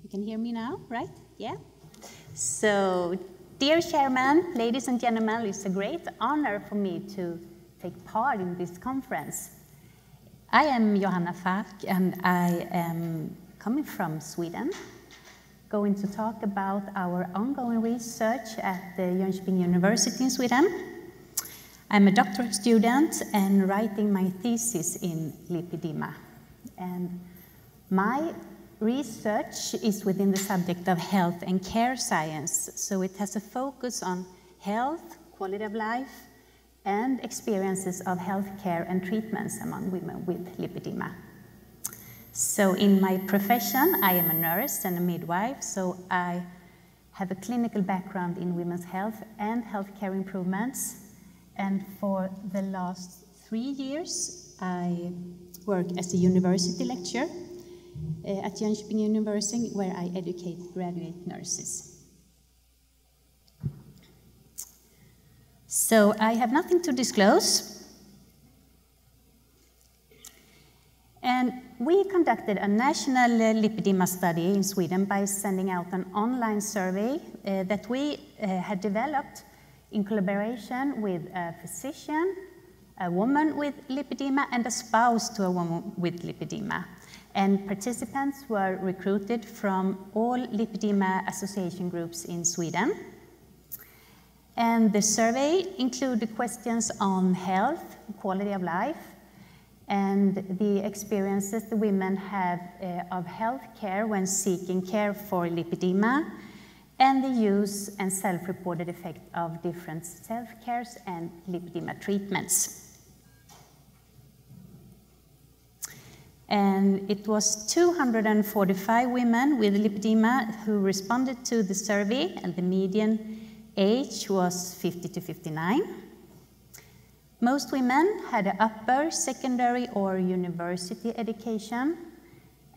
You can hear me now, right? Yeah? So, dear Chairman, ladies and gentlemen, it's a great honor for me to take part in this conference. I am Johanna Falk, and I am coming from Sweden, going to talk about our ongoing research at the Jönköping University in Sweden. I'm a doctoral student and writing my thesis in Lipedema. And my research is within the subject of health and care science, so it has a focus on health, quality of life, and experiences of health care and treatments among women with lipedema. So in my profession, I am a nurse and a midwife, so I have a clinical background in women's health and healthcare improvements. And for the last 3 years, I work as a university lecturer at Jönköping University, where I educate graduate nurses. So I have nothing to disclose. And we conducted a national lipedema study in Sweden by sending out an online survey that we had developed in collaboration with a physician, a woman with lipedema, and a spouse to a woman with lipedema. And participants were recruited from all lipedema association groups in Sweden. And the survey included questions on health, quality of life, and the experiences the women have of health care when seeking care for lipedema, and the use and self-reported effect of different self-cares and lipedema treatments. And it was 245 women with lipedema who responded to the survey, and the median age was 50 to 59. Most women had an upper, secondary, or university education,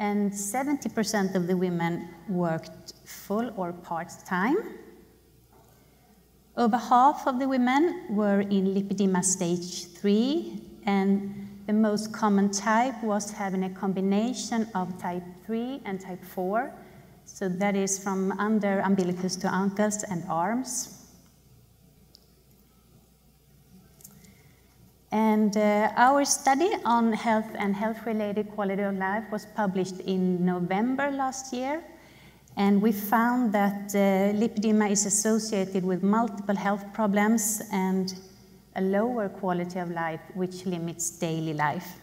and 70% of the women worked full or part-time. Over half of the women were in lipedema stage 3, and the most common type was having a combination of type 3 and type 4, so that is from under umbilicus to ankles and arms. And our study on health and health-related quality of life was published in November last year, and we found that lipedema is associated with multiple health problems and a lower quality of life, which limits daily life.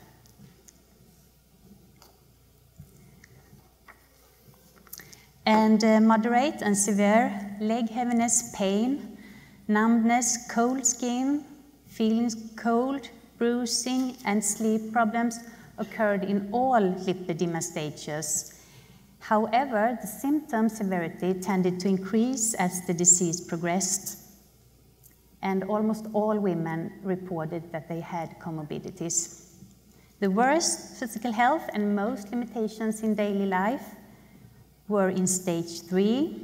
And moderate and severe leg heaviness, pain, numbness, cold skin, feeling cold, bruising, and sleep problems occurred in all lipedema stages. However, the symptom severity tended to increase as the disease progressed, and almost all women reported that they had comorbidities. The worst physical health and most limitations in daily life were in stage 3,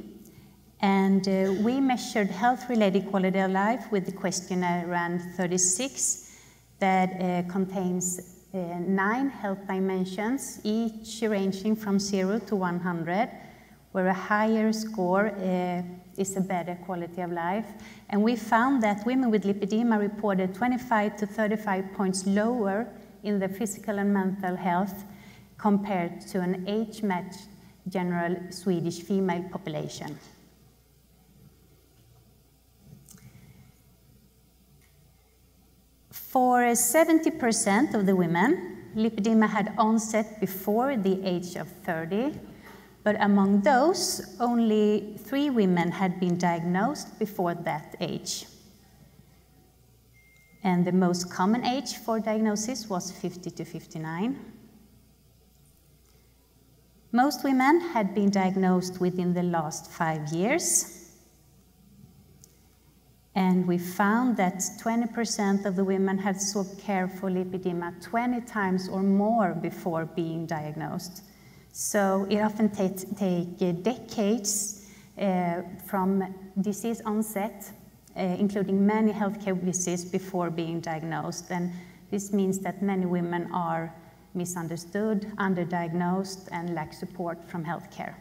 and we measured health-related quality of life with the questionnaire RAND 36 that contains 9 health dimensions, each ranging from 0 to 100, where a higher score is a better quality of life. And we found that women with lipedema reported 25 to 35 points lower in their physical and mental health compared to an age-matched general Swedish female population. For 70% of the women, lipedema had onset before the age of 30, but among those, only 3 women had been diagnosed before that age. And the most common age for diagnosis was 50 to 59. Most women had been diagnosed within the last 5 years. And we found that 20% of the women had sought care for lipedema 20 times or more before being diagnosed. So it often takes decades from disease onset, including many healthcare visits before being diagnosed. And this means that many women are misunderstood, underdiagnosed, and lack support from healthcare.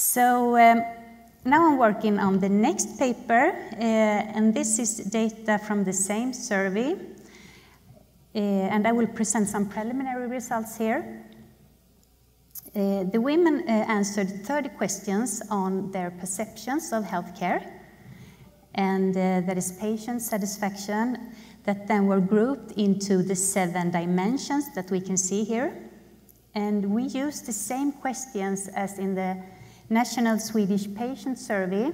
So now I'm working on the next paper, and this is data from the same survey. And I will present some preliminary results here. The women answered 30 questions on their perceptions of healthcare, and that is patient satisfaction, that then were grouped into the 7 dimensions that we can see here. And we used the same questions as in the National Swedish Patient Survey,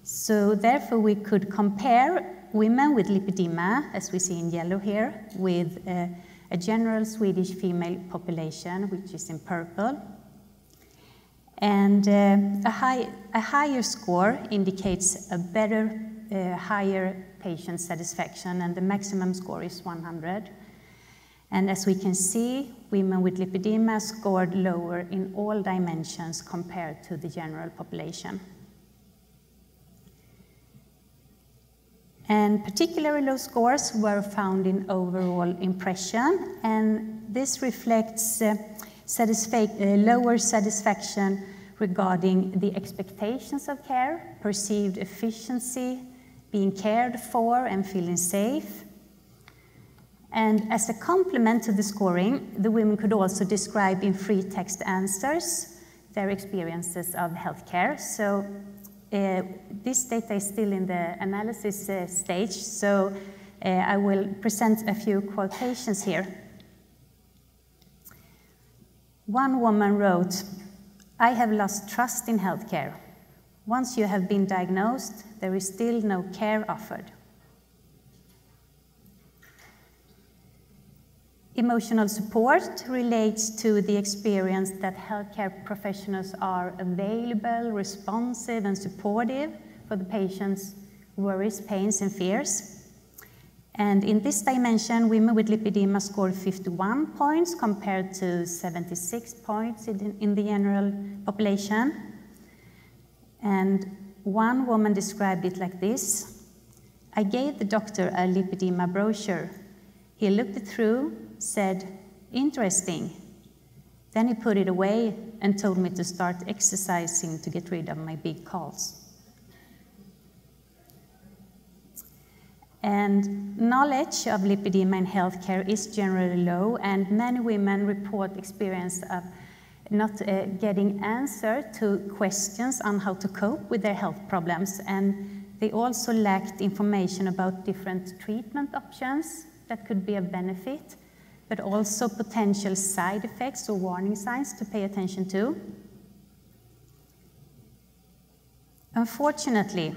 so therefore we could compare women with lipedema, as we see in yellow here, with a general Swedish female population, which is in purple. And a higher score indicates a better, higher patient satisfaction, and the maximum score is 100. And as we can see, women with lipedema scored lower in all dimensions compared to the general population. And particularly low scores were found in overall impression, and this reflects lower satisfaction regarding the expectations of care, perceived efficiency, being cared for and feeling safe. And as a complement to the scoring, the women could also describe in free text answers their experiences of healthcare. So this data is still in the analysis stage, so I will present a few quotations here. One woman wrote, "I have lost trust in healthcare. Once you have been diagnosed, there is still no care offered." Emotional support relates to the experience that healthcare professionals are available, responsive, and supportive for the patient's worries, pains, and fears. And in this dimension, women with lipedema scored 51 points compared to 76 points in the general population. And one woman described it like this: "I gave the doctor a lipedema brochure. He looked it through, said, 'Interesting.' Then he put it away and told me to start exercising to get rid of my big calls." And knowledge of lipedema in healthcare is generally low, and many women report experience of not getting answer to questions on how to cope with their health problems, and they also lacked information about different treatment options that could be of benefit, but also potential side effects or warning signs to pay attention to. Unfortunately,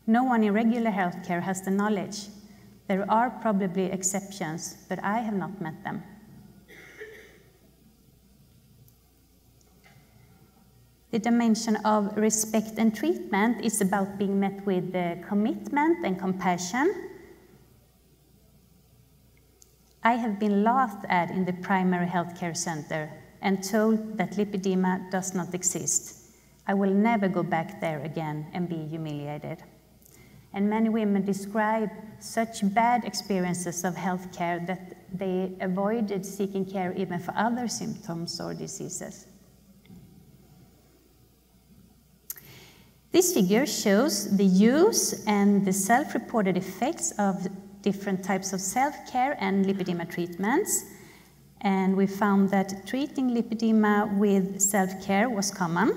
no one in regular healthcare has the knowledge. There are probably exceptions, but I have not met them. The dimension of respect and treatment is about being met with commitment and compassion. I have been laughed at in the primary healthcare center and told that lipedema does not exist. I will never go back there again and be humiliated. And many women describe such bad experiences of healthcare that they avoided seeking care even for other symptoms or diseases. This figure shows the use and the self-reported effects of different types of self-care and lipedema treatments. And we found that treating lipedema with self-care was common.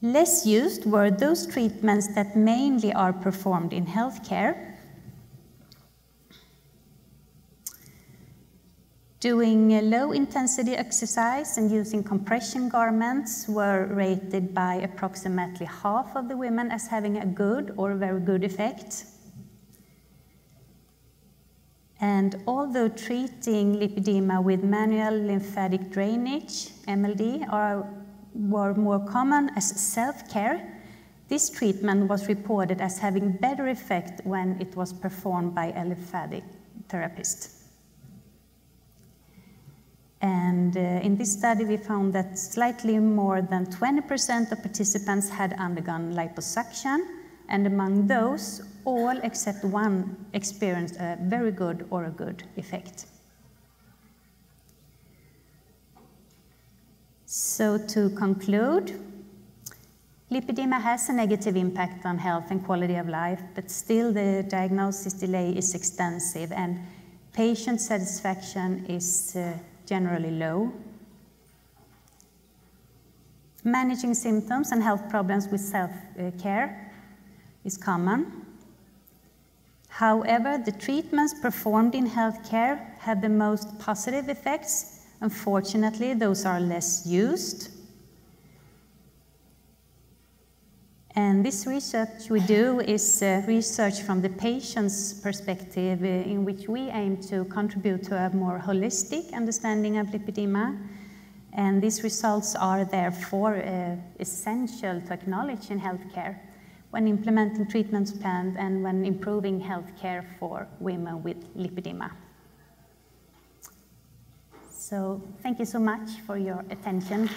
Less used were those treatments that mainly are performed in healthcare. Doing low-intensity exercise and using compression garments were rated by approximately half of the women as having a good or very good effect. And although treating lipedema with manual lymphatic drainage, MLD, were more common as self-care, this treatment was reported as having better effect when it was performed by a lymphatic therapist. And in this study, we found that slightly more than 20% of participants had undergone liposuction, and among those, all except one experienced a very good or a good effect. So to conclude, lipedema has a negative impact on health and quality of life, but still the diagnosis delay is extensive and patient satisfaction is generally low. Managing symptoms and health problems with self-care is common. However, the treatments performed in healthcare have the most positive effects. Unfortunately, those are less used. And this research we do is research from the patient's perspective, in which we aim to contribute to a more holistic understanding of lipedema. And these results are therefore essential to acknowledge in healthcare when implementing treatment plans and when improving healthcare for women with lipedema. So thank you so much for your attention.